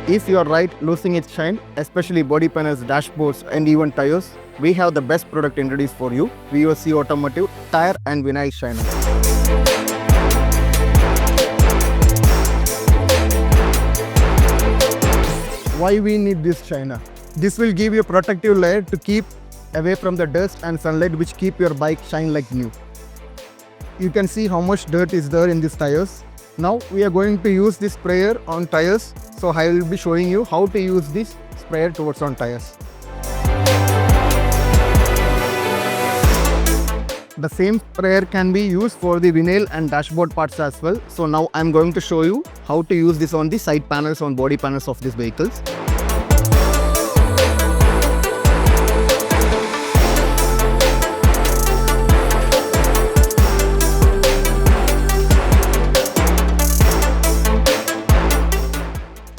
Is your ride losing its shine, especially body panels, dashboards, and even tires? We have the best product introduced for you, VOC Automotive Tyre and Vinyl Shiner. Why we need this shiner? This will give you a protective layer to keep away from the dust and sunlight, which keep your bike shine like new. You can see how much dirt is there in these tires. Now we are going to use this sprayer on tires. So I will be showing you how to use this sprayer towards on tires. The same sprayer can be used for the vinyl and dashboard parts as well. So now I'm going to show you how to use this on the side panels, on body panels of these vehicles.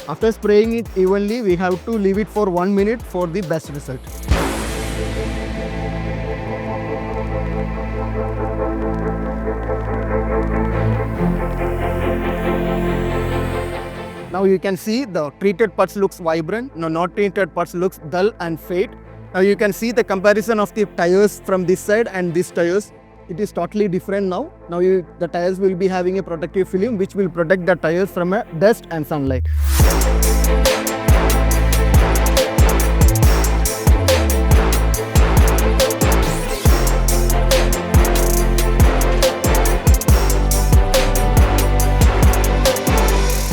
After spraying it evenly, we have to leave it for 1 minute for the best result. Now you can see the treated parts looks vibrant, not treated parts looks dull and fade. Now you can see the comparison of the tires from this side and these tires. It is totally different now. Now the tires will be having a protective film which will protect the tires from dust and sunlight.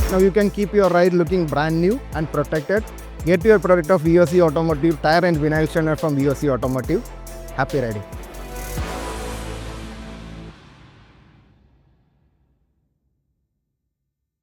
Now you can keep your ride looking brand new and protected. Get your product of VOC Automotive Tyre and Vinyl Shiner from VOC Automotive. Happy riding.